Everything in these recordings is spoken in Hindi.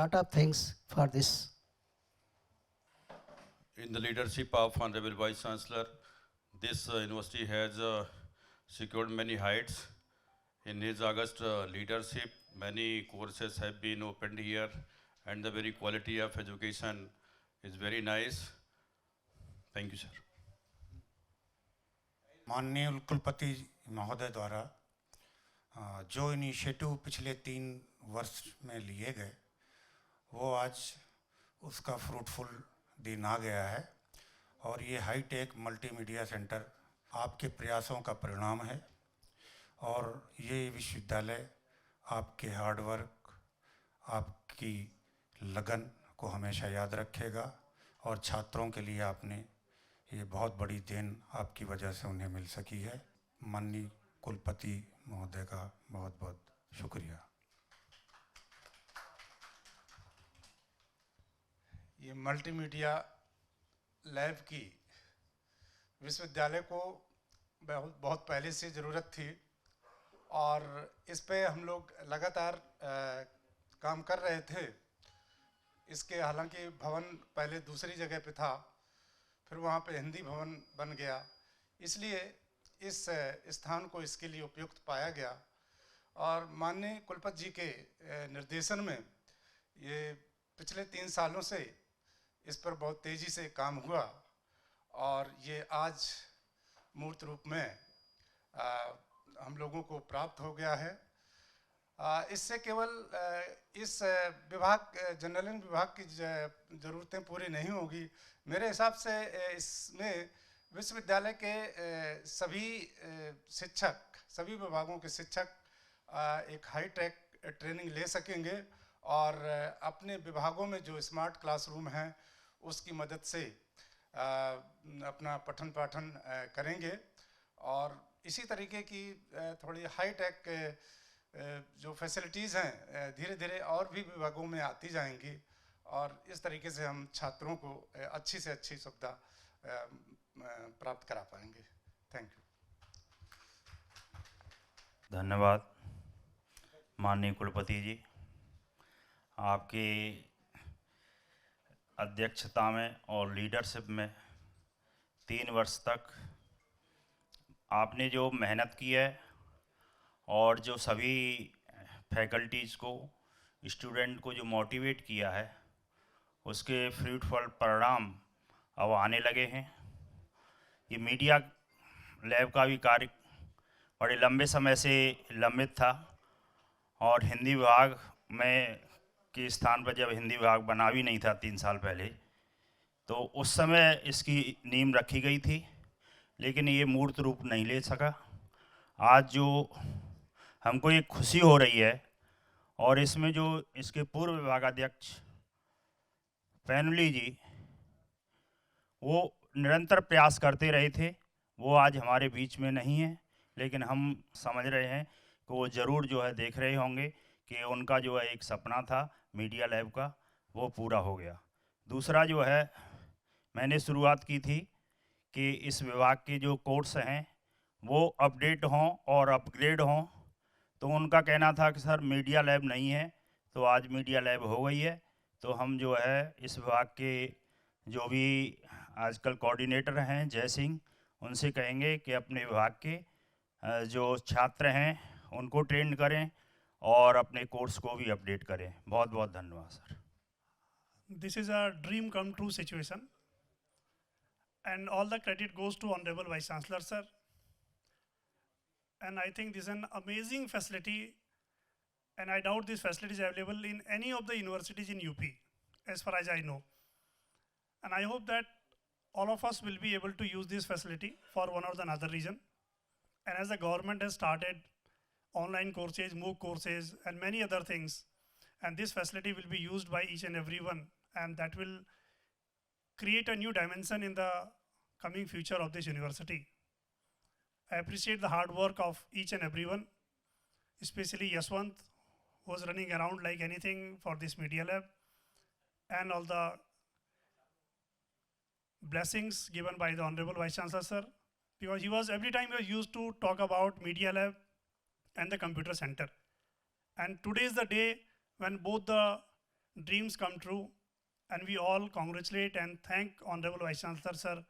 lot of things for this. In the leadership of Honorable Vice Chancellor, this university has secured many heights. In his August leadership, many courses have been opened here, and the very quality of education is very nice. Thank you, sir. माननीय कुलपति महोदय द्वारा जो इनिशिएटिव पिछले 3 वर्ष में लिए गए, वो आज उसका फ्रूटफुल दिन आ गया है और ये हाईटेक मल्टीमीडिया सेंटर आपके प्रयासों का परिणाम है और ये विश्वविद्यालय आपके हार्डवर्क, आपकी लगन को हमेशा याद रखेगा और छात्रों के लिए आपने ये बहुत बड़ी देन आपकी वजह से उन्हें मिल सकी है। माननीय कुलपति महोदय का बहुत बहुत शुक्रिया। ये मल्टीमीडिया लैब की विश्वविद्यालय को बहुत पहले से ज़रूरत थी और इस पे हम लोग लगातार काम कर रहे थे। इसके हालांकि भवन पहले दूसरी जगह पे था, फिर वहाँ पे हिंदी भवन बन गया, इसलिए इस स्थान को इसके लिए उपयुक्त पाया गया और माननीय कुलपति जी के निर्देशन में ये पिछले 3 सालों से इस पर बहुत तेज़ी से काम हुआ और ये आज मूर्त रूप में हम लोगों को प्राप्त हो गया है। इससे केवल इस विभाग जनरल विभाग की ज़रूरतें पूरी नहीं होगी, मेरे हिसाब से इसमें विश्वविद्यालय के सभी शिक्षक, सभी विभागों के शिक्षक एक हाईटेक ट्रेनिंग ले सकेंगे और अपने विभागों में जो स्मार्ट क्लासरूम हैं उसकी मदद से अपना पठन पाठन करेंगे और इसी तरीके की थोड़ी हाईटेक जो फैसिलिटीज़ हैं धीरे धीरे और भी विभागों में आती जाएंगी और इस तरीके से हम छात्रों को अच्छी से अच्छी सुविधा प्राप्त करा पाएंगे। Thank you. धन्यवाद माननीय कुलपति जी। आपकी अध्यक्षता में और लीडरशिप में 3 वर्ष तक आपने जो मेहनत की है और जो सभी फैकल्टीज़ को, स्टूडेंट को जो मोटिवेट किया है, उसके फ्रूटफुल परिणाम अब आने लगे हैं। ये मीडिया लैब का भी कार्य बड़े लंबे समय से लंबित था और हिंदी विभाग में के स्थान पर जब हिंदी विभाग बना भी नहीं था 3 साल पहले, तो उस समय इसकी नींव रखी गई थी, लेकिन ये मूर्त रूप नहीं ले सका। आज जो हमको एक खुशी हो रही है और इसमें जो इसके पूर्व विभागाध्यक्ष पैनुली जी, वो निरंतर प्रयास करते रहे थे, वो आज हमारे बीच में नहीं है, लेकिन हम समझ रहे हैं कि वो ज़रूर जो है देख रहे होंगे कि उनका जो है एक सपना था मीडिया लैब का, वो पूरा हो गया। दूसरा जो है, मैंने शुरुआत की थी कि इस विभाग के जो कोर्स हैं वो अपडेट हों और अपग्रेड हों, तो उनका कहना था कि सर मीडिया लैब नहीं है, तो आज मीडिया लैब हो गई है। तो हम जो है इस विभाग के जो भी आजकल कोऑर्डिनेटर हैं जय सिंह, उनसे कहेंगे कि अपने विभाग के जो छात्र हैं उनको ट्रेन करें और अपने कोर्स को भी अपडेट करें। बहुत बहुत धन्यवाद sir. This is a dream come true situation and all the credit goes to Honorable Vice Chancellor sir. And I think this is an amazing facility and I doubt this facility is available in any of the universities in UP as far as I know. And I hope that all of us will be able to use this facility for one or the another reason. And as the government has started online courses, MOOC courses and many other things, and this facility will be used by each and everyone, and that will create a new dimension in the coming future of this university. I appreciate the hard work of each and everyone, especially Yaswant, who was running around like anything for this media lab, and all the blessings given by the Honorable Vice Chancellor sir, because he was every time he was used to talk about media lab and the computer center. And today is the day when both the dreams come true, and we all congratulate and thank Honorable Vice Chancellor Sir.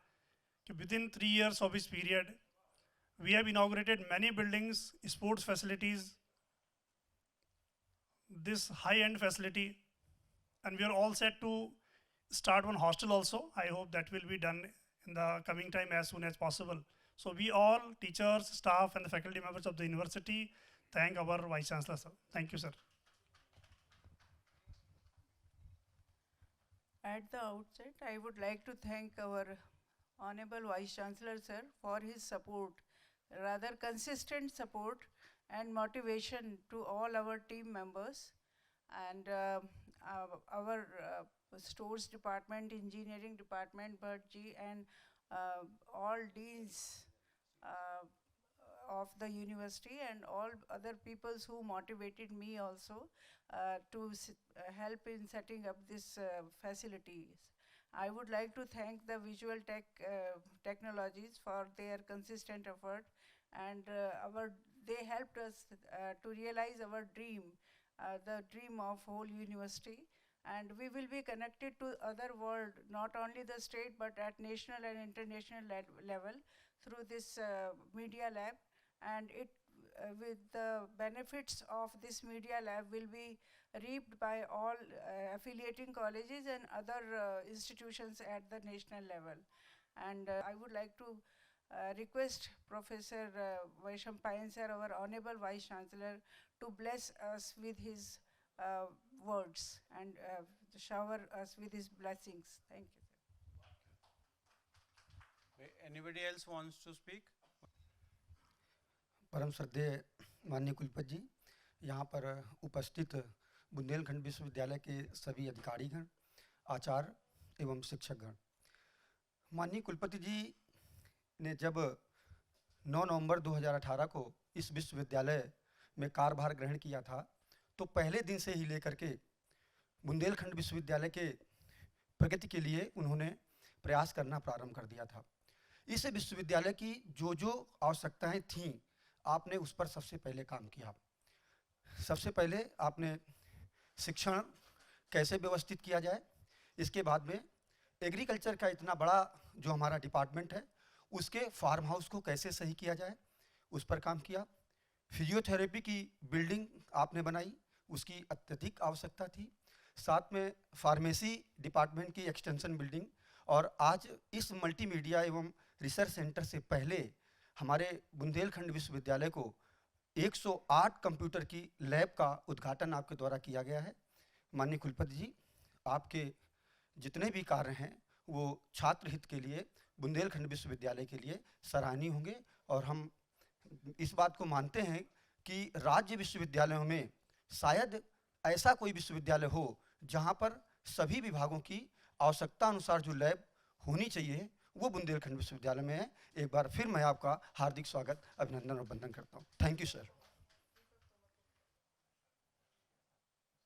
Within 3 years of his period, we have inaugurated many buildings, sports facilities, this high-end facility, and we are all set to start one hostel also. I hope that will be done in the coming time as soon as possible. So we all, teachers, staff, and the faculty members of the university, thank our Vice Chancellor, sir. Thank you, sir. At the outset, I would like to thank our Honorable Vice Chancellor, sir, for his support, rather consistent support and motivation to all our team members and our stores department, engineering department, Bhatt-ji, and all deans of the university and all other peoples who motivated me also to help in setting up this facilities. I would like to thank the Visual Technologies for their consistent effort, and they helped us to realize our dream, the dream of whole university. And we will be connected to other world, not only the state, but at national and international level through this media lab. And it, with the benefits of this media lab will be reaped by all affiliating colleges and other institutions at the national level. And I would like to request Professor Vaishampayan sir, our Honorable Vice Chancellor, to bless us with his words and shower us with his blessings. Thank you. Anybody else wants to speak? परम श्रद्धेय माननीय कुलपति जी, यहाँ पर उपस्थित बुंदेलखंड विश्वविद्यालय के सभी अधिकारीगण, आचार्य एवं शिक्षकगण, माननीय कुलपति जी ने जब 9 नवंबर 2018 को इस विश्वविद्यालय में कार्यभार ग्रहण किया था, तो पहले दिन से ही लेकर के बुंदेलखंड विश्वविद्यालय के प्रगति के लिए उन्होंने प्रयास करना प्रारंभ कर दिया था। इस विश्वविद्यालय की जो आवश्यकताएं थीं, आपने उस पर सबसे पहले काम किया। सबसे पहले आपने शिक्षण कैसे व्यवस्थित किया जाए, इसके बाद में एग्रीकल्चर का इतना बड़ा जो हमारा डिपार्टमेंट है, उसके फार्म हाउस को कैसे सही किया जाए, उस पर काम किया। फिजियोथेरेपी की बिल्डिंग आपने बनाई, उसकी अत्यधिक आवश्यकता थी। साथ में फार्मेसी डिपार्टमेंट की एक्सटेंशन बिल्डिंग, और आज इस मल्टीमीडिया एवं रिसर्च सेंटर से पहले हमारे बुंदेलखंड विश्वविद्यालय को 108 कंप्यूटर की लैब का उद्घाटन आपके द्वारा किया गया है। माननीय कुलपति जी, आपके जितने भी कार्य हैं वो छात्र हित के लिए, बुंदेलखंड विश्वविद्यालय के लिए सराहनीय होंगे। और हम इस बात को मानते हैं कि राज्य विश्वविद्यालयों में शायद ऐसा कोई विश्वविद्यालय हो जहां पर सभी विभागों की आवश्यकता अनुसार जो लैब होनी चाहिए वो बुंदेलखंड विश्वविद्यालय में है। एक बार फिर मैं आपका हार्दिक स्वागत, अभिनंदन और वंदन करता हूं। Thank you sir.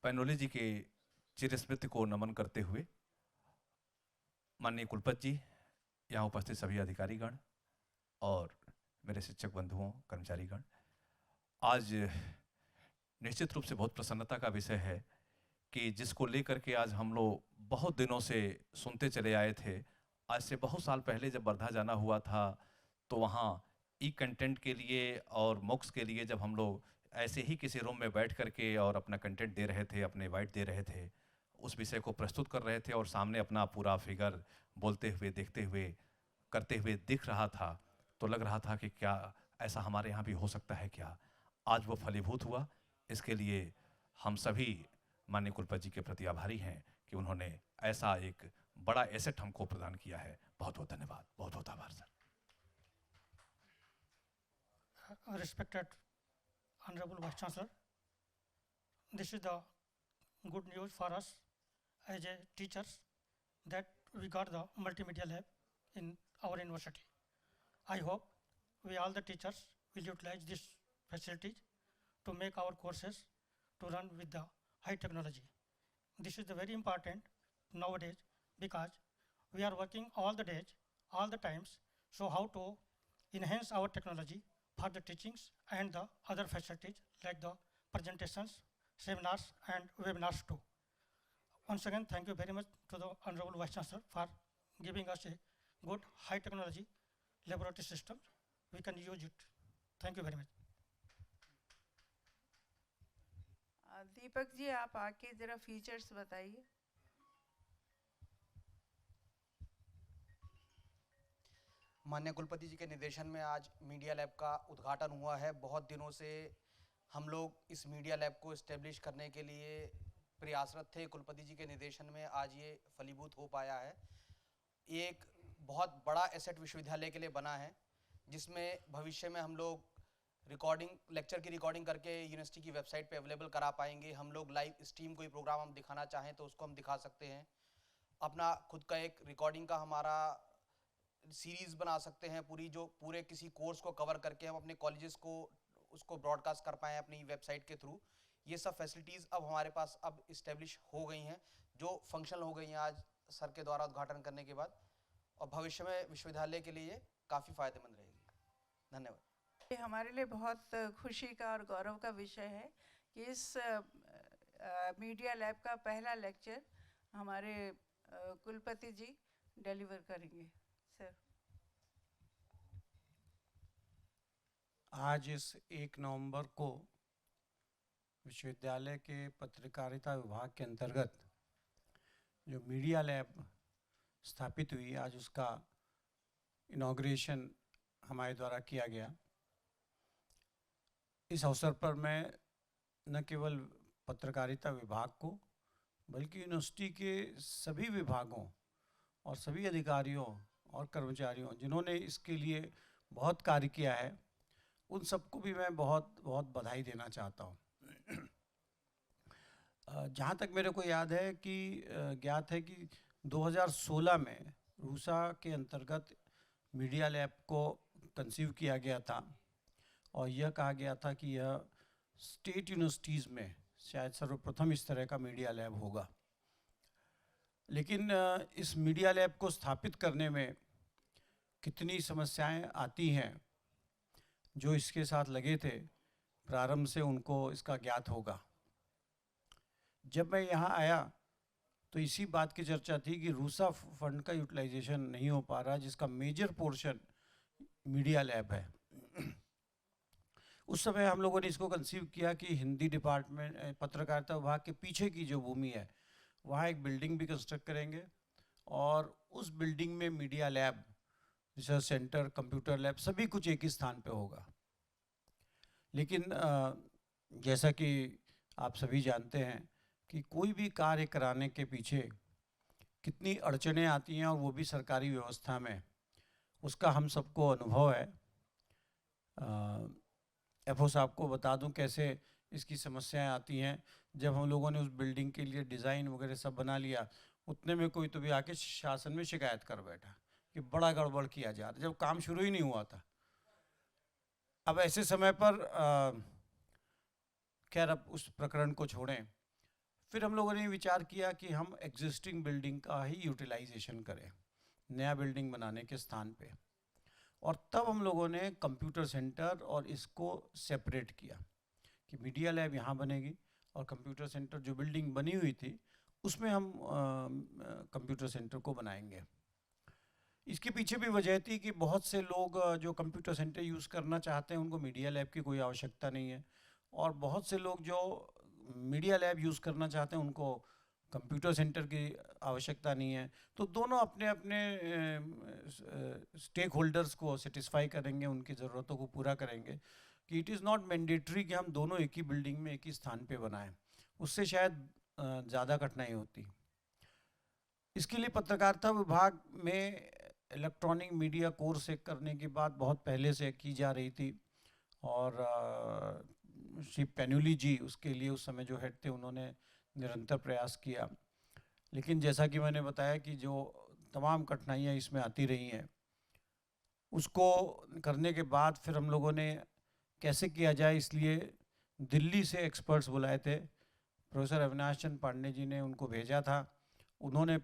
Panoli ji के चिर स्मृति को नमन करते हुए माननीय कुलपति जी, यहाँ उपस्थित सभी अधिकारीगण और मेरे शिक्षक बंधुओं, कर्मचारीगण, आज निश्चित रूप से बहुत प्रसन्नता का विषय है कि जिसको लेकर के आज हम लोग बहुत दिनों से सुनते चले आए थे। आज से बहुत साल पहले जब वर्धा जाना हुआ था तो वहाँ ई कंटेंट के लिए और मोक्स के लिए जब हम लोग ऐसे ही किसी रूम में बैठ करके और अपना कंटेंट दे रहे थे, अपने वाइट दे रहे थे, उस विषय को प्रस्तुत कर रहे थे और सामने अपना पूरा फिगर बोलते हुए, देखते हुए, करते हुए दिख रहा था, तो लग रहा था कि क्या ऐसा हमारे यहाँ भी हो सकता है क्या। आज वो फलीभूत हुआ। इसके लिए हम सभी माननीय कुलपति जी के प्रति आभारी हैं कि उन्होंने ऐसा एक बड़ा एसेट हमको प्रदान किया है। बहुत बहुत धन्यवाद, बहुत बहुत आभार sir. Respected Honorable Vice Chancellor, this is the good news for us as a teachers that we got the multimedia lab in our university. I hope we all the teachers will utilize this facilities to make our courses to run with the high technology. This is the very important nowadays because we are working all the days, all the times, so how to enhance our technology for the teachings and the other facilities like the presentations, seminars and webinars too. Once again, thank you very much to the Honorable Vice Chancellor for giving us a good high technology laboratory system. We can use it. Thank you very much. Deepak ji, आप आके जरा फीचर्स बताइए। माननीय कुलपति जी के निर्देशन में आज मीडिया लैब का उद्घाटन हुआ है। बहुत दिनों से हम लोग इस मीडिया लैब को इस्टेब्लिश करने के लिए प्रयासरत थे। कुलपति जी के निर्देशन में आज ये फलीभूत हो पाया है। ये एक बहुत बड़ा एसेट विश्वविद्यालय के लिए बना है, जिसमें भविष्य में हम लोग लेक्चर की रिकॉर्डिंग करके यूनिवर्सिटी की वेबसाइट पे अवेलेबल करा पाएंगे। हम लोग लाइव स्ट्रीम कोई प्रोग्राम हम दिखाना चाहें तो उसको हम दिखा सकते हैं। अपना खुद का एक रिकॉर्डिंग का हमारा सीरीज़ बना सकते हैं, पूरे किसी कोर्स को कवर करके हम अपने कॉलेजेस को उसको ब्रॉडकास्ट कर पाएँ अपनी वेबसाइट के थ्रू। ये सब फैसिलिटीज़ अब हमारे पास अब इस्टेब्लिश हो गई हैं, जो फंक्शनल हो गई हैं आज सर के द्वारा उद्घाटन करने के बाद, और भविष्य में विश्वविद्यालय के लिए काफ़ी फ़ायदेमंद रहेगी। धन्यवाद। ये हमारे लिए बहुत खुशी का और गौरव का विषय है कि इस मीडिया लैब का पहला लेक्चर हमारे कुलपति जी डिलीवर करेंगे। सर, आज इस 1 नवंबर को विश्वविद्यालय के पत्रकारिता विभाग के अंतर्गत जो मीडिया लैब स्थापित हुई, आज उसका इनॉग्रेशन हमारे द्वारा किया गया। इस अवसर पर मैं न केवल पत्रकारिता विभाग को बल्कि यूनिवर्सिटी के सभी विभागों और सभी अधिकारियों और कर्मचारियों जिन्होंने इसके लिए बहुत कार्य किया है, उन सबको भी मैं बहुत बहुत बधाई देना चाहता हूँ। जहाँ तक मेरे को याद है कि ज्ञात है कि 2016 में रूसा के अंतर्गत मीडिया लैब को कंसीव किया गया था और यह कहा गया था कि यह स्टेट यूनिवर्सिटीज़ में शायद सर्वप्रथम इस तरह का मीडिया लैब होगा। लेकिन इस मीडिया लैब को स्थापित करने में कितनी समस्याएं आती हैं, जो इसके साथ लगे थे प्रारंभ से उनको इसका ज्ञात होगा। जब मैं यहाँ आया तो इसी बात की चर्चा थी कि रूसा फंड का यूटिलाइजेशन नहीं हो पा रहा, जिसका मेजर पोर्शन मीडिया लैब है। उस समय हम लोगों ने इसको कंसीव किया कि हिंदी डिपार्टमेंट पत्रकारिता विभाग के पीछे की जो भूमि है वहाँ एक बिल्डिंग भी कंस्ट्रक्ट करेंगे और उस बिल्डिंग में media lab, research centre, computer lab सभी कुछ एक ही स्थान पे होगा। लेकिन जैसा कि आप सभी जानते हैं कि कोई भी कार्य कराने के पीछे कितनी अड़चनें आती हैं और वो भी सरकारी व्यवस्था में, उसका हम सबको अनुभव है। एफओ साहब को बता दूं कैसे इसकी समस्याएं आती हैं। जब हम लोगों ने उस बिल्डिंग के लिए डिज़ाइन वगैरह सब बना लिया, उतने में कोई तो भी आके शासन में शिकायत कर बैठा कि बड़ा गड़बड़ किया जा रहा, जब काम शुरू ही नहीं हुआ था। अब ऐसे समय पर खैर अब उस प्रकरण को छोड़ें, फिर हम लोगों ने विचार किया कि हम एग्जिस्टिंग बिल्डिंग का ही यूटिलाइजेशन करें नया बिल्डिंग बनाने के स्थान पे। और तब हम लोगों ने कंप्यूटर सेंटर और इसको सेपरेट किया कि मीडिया लैब यहाँ बनेगी और कंप्यूटर सेंटर जो बिल्डिंग बनी हुई थी उसमें हम कंप्यूटर सेंटर को बनाएंगे। इसके पीछे भी वजह थी कि बहुत से लोग जो कंप्यूटर सेंटर यूज़ करना चाहते हैं उनको मीडिया लैब की कोई आवश्यकता नहीं है, और बहुत से लोग जो मीडिया लैब यूज़ करना चाहते हैं उनको कंप्यूटर सेंटर की आवश्यकता नहीं है। तो दोनों अपने अपने स्टेक होल्डर्स को सेटिस्फाई करेंगे, उनकी ज़रूरतों को पूरा करेंगे कि इट इज़ नॉट मैंडेटरी कि हम दोनों एक ही बिल्डिंग में एक ही स्थान पे बनाएं, उससे शायद ज़्यादा कठिनाई होती। इसके लिए पत्रकारिता विभाग में इलेक्ट्रॉनिक मीडिया कोर्स एक करने की बात बहुत पहले से की जा रही थी, और श्री पैनुली जी उसके लिए उस समय जो हेड थे उन्होंने निरंतर प्रयास किया। लेकिन जैसा कि मैंने बताया कि जो तमाम कठिनाइयाँ इसमें आती रही हैं, उसको करने के बाद फिर हम लोगों ने कैसे किया जाए, इसलिए दिल्ली से एक्सपर्ट्स बुलाए थे। प्रोफेसर अविनाश चंद्र पांडे जी ने उनको भेजा था। उन्होंने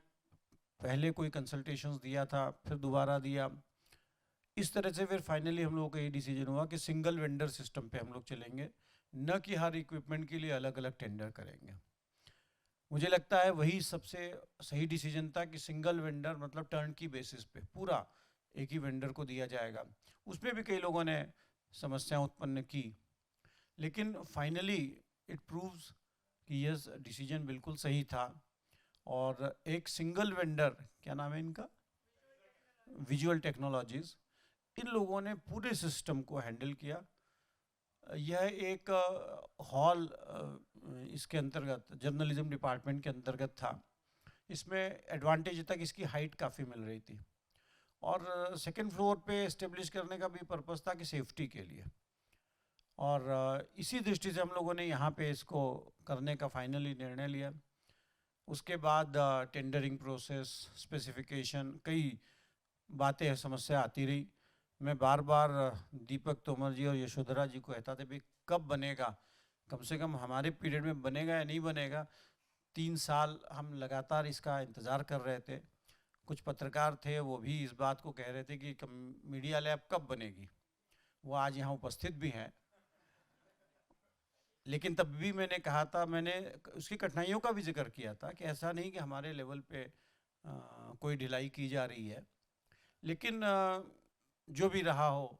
पहले कोई कंसल्टेशंस दिया था, फिर दोबारा दिया। इस तरह से फिर फाइनली हम लोगों का ये डिसीजन हुआ कि सिंगल वेंडर सिस्टम पे हम लोग चलेंगे, न कि हर इक्विपमेंट के लिए अलग अलग टेंडर करेंगे। मुझे लगता है वही सबसे सही डिसीजन था कि सिंगल वेंडर मतलब टर्न की बेसिस पे पूरा एक ही वेंडर को दिया जाएगा। उसमें भी कई लोगों ने समस्याएं उत्पन्न की, लेकिन फाइनली इट प्रूव्स कि यह डिसीजन बिल्कुल सही था। और एक सिंगल वेंडर, क्या नाम है इनका, विजुअल टेक्नोलॉजीज, इन लोगों ने पूरे सिस्टम को हैंडल किया। यह एक हॉल इसके अंतर्गत जर्नलिज्म डिपार्टमेंट के अंतर्गत था। इसमें एडवांटेज तक इसकी हाइट काफ़ी मिल रही थी, और सेकंड फ्लोर पे इस्टेब्लिश करने का भी पर्पस था कि सेफ्टी के लिए। और इसी दृष्टि से हम लोगों ने यहाँ पे इसको करने का फाइनली निर्णय लिया। उसके बाद टेंडरिंग प्रोसेस, स्पेसिफिकेशन, कई बातें समस्या आती रही। मैं बार बार दीपक तोमर जी और यशोधरा जी को कहता था भाई कब बनेगा, कम से कम हमारे पीरियड में बनेगा या नहीं बनेगा। 3 साल हम लगातार इसका इंतज़ार कर रहे थे। कुछ पत्रकार थे वो भी इस बात को कह रहे थे कि मीडिया लैब कब बनेगी। वो आज यहाँ उपस्थित भी हैं, लेकिन तब भी मैंने कहा था, मैंने उसकी कठिनाइयों का भी जिक्र किया था कि ऐसा नहीं कि हमारे लेवल पे कोई ढिलाई की जा रही है। लेकिन जो भी रहा हो,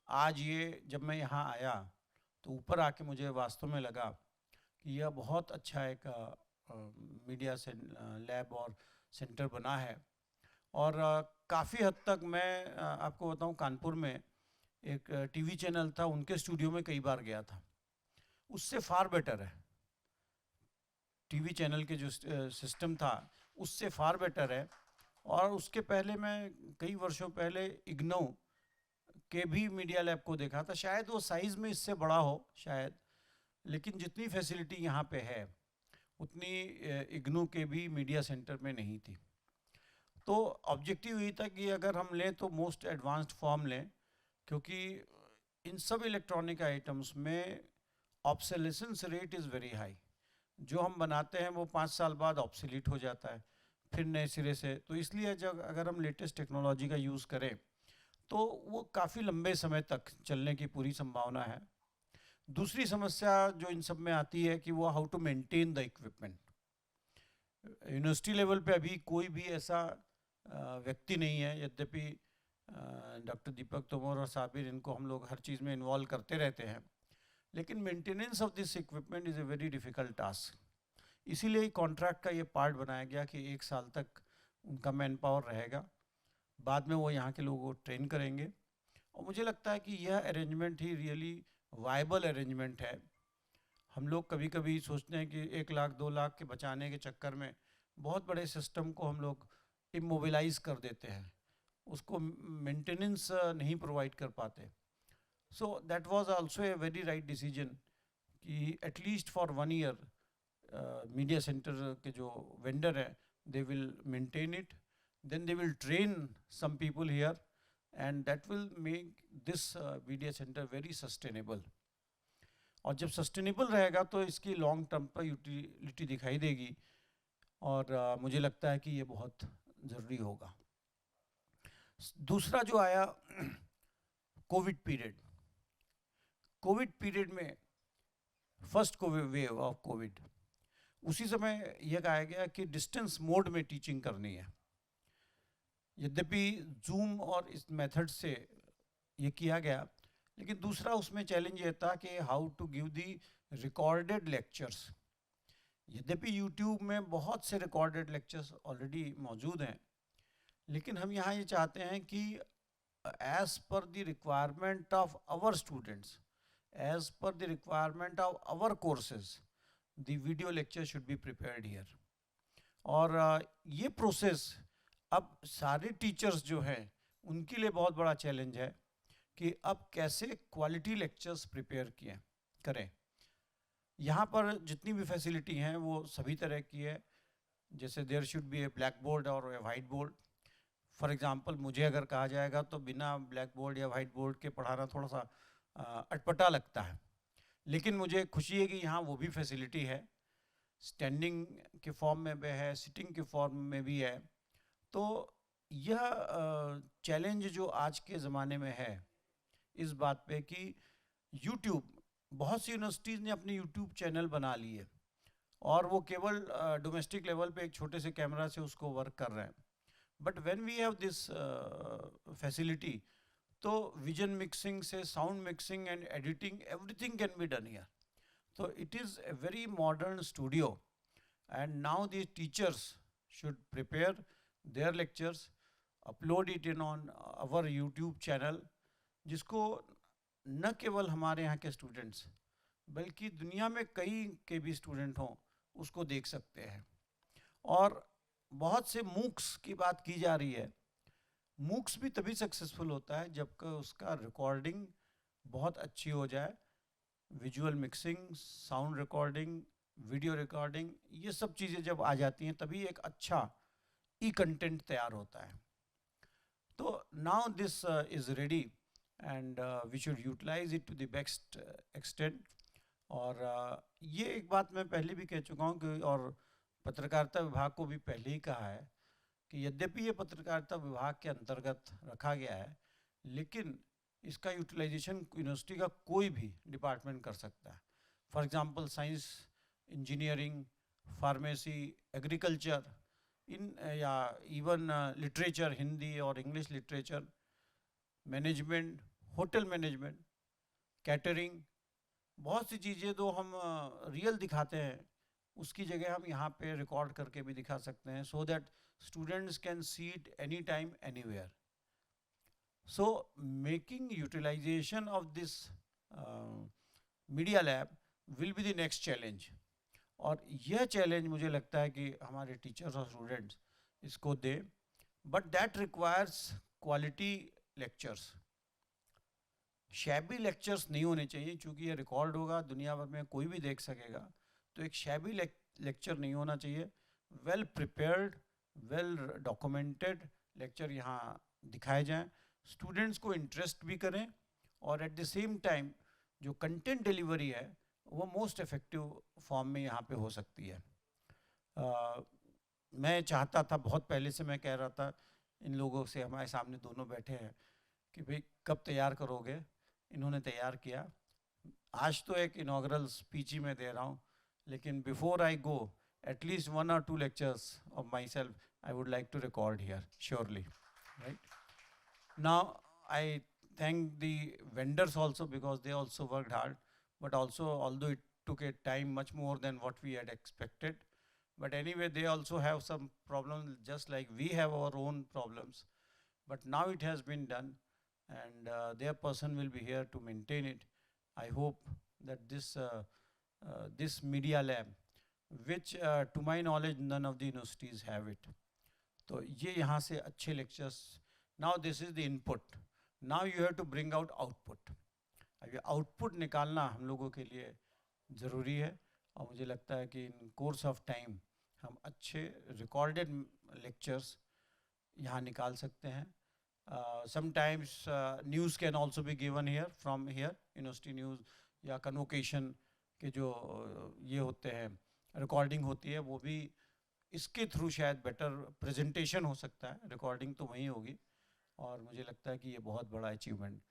आज ये जब मैं यहाँ आया तो ऊपर आके मुझे वास्तव में लगा कि यह बहुत अच्छा एक मीडिया से लैब और सेंटर बना है। और काफ़ी हद तक मैं आपको बताऊं, कानपुर में एक टीवी चैनल था, उनके स्टूडियो में कई बार गया था, उससे फार बेटर है। टीवी चैनल के जो सिस्टम था उससे फार बेटर है। और उसके पहले मैं कई वर्षों पहले इग्नो के भी मीडिया लैब को देखा था। शायद वो साइज़ में इससे बड़ा हो शायद, लेकिन जितनी फैसिलिटी यहाँ पे है उतनी इग्नो के भी मीडिया सेंटर में नहीं थी। तो ऑब्जेक्टिव यही था कि अगर हम लें तो मोस्ट एडवांस्ड फॉर्म लें, क्योंकि इन सब इलेक्ट्रॉनिक आइटम्स में obsolescence rate is very high. जो हम बनाते हैं वो 5 साल बाद ऑब्सोलीट हो जाता है, फिर नए सिरे से। तो इसलिए जब अगर हम लेटेस्ट टेक्नोलॉजी का यूज़ करें तो वो काफ़ी लंबे समय तक चलने की पूरी संभावना है। दूसरी समस्या जो इन सब में आती है कि वो how to maintain the equipment. University level पे अभी कोई भी ऐसा व्यक्ति नहीं है, यद्यपि डॉक्टर दीपक तोमर और साबिर, इनको हम लोग हर चीज़ में इन्वॉल्व करते रहते हैं, लेकिन maintenance of this equipment is a very difficult task. इसीलिए कॉन्ट्रैक्ट का ये पार्ट बनाया गया कि 1 साल तक उनका मैन पावर रहेगा, बाद में वो यहाँ के लोगों को ट्रेन करेंगे। और मुझे लगता है कि यह arrangement he really viable arrangement है। हम लोग कभी कभी सोचते हैं कि 1 लाख 2 लाख के बचाने के चक्कर में बहुत बड़े सिस्टम को हम लोग इमोबिलाइज कर देते हैं, उसको मेंटेनेंस नहीं प्रोवाइड कर पाते। So that was also a very right decision कि at least for 1 year media centre के जो वेंडर है they will maintain it, then they will train some people here, and that will make this media center very sustainable. और जब सस्टेनेबल रहेगा तो इसकी लॉन्ग टर्म पर यूटिलिटी दिखाई देगी, और मुझे लगता है कि ये बहुत ज़रूरी होगा। दूसरा जो आया कोविड पीरियड में फर्स्ट वेव ऑफ कोविड, उसी समय यह कहा गया कि डिस्टेंस मोड में टीचिंग करनी है। यद्यपि जूम और इस मेथड से ये किया गया, लेकिन दूसरा उसमें चैलेंज ये था कि how to give the recorded lectures. यद्यपि यूट्यूब में बहुत से रिकॉर्डेड लेक्चर्स ऑलरेडी मौजूद हैं, लेकिन हम यहाँ ये चाहते हैं कि as per the requirement of our students, as per the requirement of our courses, the video lecture should be prepared here. और ये प्रोसेस अब सारे टीचर्स जो हैं उनके लिए बहुत बड़ा चैलेंज है कि अब कैसे क्वालिटी लेक्चर्स प्रिपेयर करें। यहाँ पर जितनी भी फैसिलिटी हैं वो सभी तरह की है, जैसे there should be a black board और a white board. For example मुझे अगर कहा जाएगा तो बिना ब्लैक बोर्ड या वाइट बोर्ड के पढ़ाना थोड़ा सा अटपटा लगता है, लेकिन मुझे खुशी है कि यहाँ वो भी फैसिलिटी है, स्टैंडिंग के फॉर्म में भी है, सिटिंग के फॉर्म में भी है। तो यह चैलेंज जो आज के ज़माने में है इस बात पे कि YouTube, बहुत सी यूनिवर्सिटीज़ ने अपने YouTube चैनल बना लिए और वो केवल डोमेस्टिक लेवल पे एक छोटे से कैमरा से उसको वर्क कर रहे हैं. But when we have this facility, तो विजन मिक्सिंग से sound mixing and editing everything can be done here. So it is a very modern studio, and now the teachers should prepare their lectures, upload it in on our YouTube channel, जिसको न केवल हमारे यहाँ के स्टूडेंट्स बल्कि दुनिया में कई के भी स्टूडेंट हों उसको देख सकते हैं. और बहुत से मूक्स की बात की जा रही है. मूक्स भी तभी सक्सेसफुल होता है जब उसका रिकॉर्डिंग बहुत अच्छी हो जाए. Visual mixing, sound recording, video recording, ये सब चीज़ें जब आ जाती हैं तभी एक अच्छा ई कंटेंट तैयार होता है. तो now this is ready and we should utilise it to the best extent. और ये एक बात मैं पहले भी कह चुका हूँ कि और पत्रकारिता विभाग को भी पहले ही कहा है कि यद्यपि ये पत्रकारिता विभाग के अंतर्गत रखा गया है, लेकिन इसका यूटिलाइजेशन यूनिवर्सिटी का कोई भी डिपार्टमेंट कर सकता है. For example science, engineering, pharmacy, agriculture, इन या इवन लिटरेचर, हिंदी और English literature, management, hotel management, catering, बहुत सी चीज़ें तो हम रियल दिखाते हैं उसकी जगह हम यहाँ पे रिकॉर्ड करके भी दिखा सकते हैं, so that students can see it any time anywhere. So making utilization of this media lab will be the next challenge. और यह चैलेंज मुझे लगता है कि हमारे टीचर्स और स्टूडेंट्स इसको दें, but that requires quality lectures. Shabby lectures नहीं होने चाहिए, क्योंकि ये रिकॉर्ड होगा, दुनिया भर में कोई भी देख सकेगा. तो एक शैबी लेक्चर नहीं होना चाहिए. Well prepared, well documented lecture यहाँ दिखाए जाएँ, स्टूडेंट्स को इंटरेस्ट भी करें, और एट द सेम टाइम जो कंटेंट डिलीवरी है वो मोस्ट इफ़ेक्टिव फॉर्म में यहाँ पे हो सकती है. मैं चाहता था, बहुत पहले से मैं कह रहा था इन लोगों से, हमारे सामने दोनों बैठे हैं, कि भाई कब तैयार करोगे. इन्होंने तैयार किया. आज तो एक इनॉग्रल स्पीच ही मैं दे रहा हूँ, लेकिन before I go at least 1 or 2 lectures of myself I would like to record here, surely, right? Now I thank the vendors also, because they also worked hard, but also although it took a time much more than what we had expected, but anyway they also have some problems just like we have our own problems, but now it has been done, and their person will be here to maintain it. I hope that this media lab, which to my knowledge none of the universities have it, तो ये यहाँ से अच्छे lectures. Now this is the input. Now you have to bring out output. अब ये output निकालना हम लोगों के लिए ज़रूरी है, और मुझे लगता है कि in course of time हम अच्छे recorded lectures यहाँ निकाल सकते हैं. Sometimes news can also be given here, from here, university news या convocation के जो ये होते हैं, रिकॉर्डिंग होती है, वो भी इसके थ्रू शायद बेटर प्रेजेंटेशन हो सकता है. रिकॉर्डिंग तो वहीं होगी, और मुझे लगता है कि ये बहुत बड़ा अचीवमेंट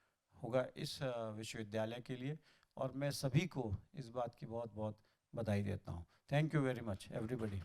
होगा इस विश्वविद्यालय के लिए, और मैं सभी को इस बात की बहुत बहुत बधाई देता हूँ. Thank you very much everybody.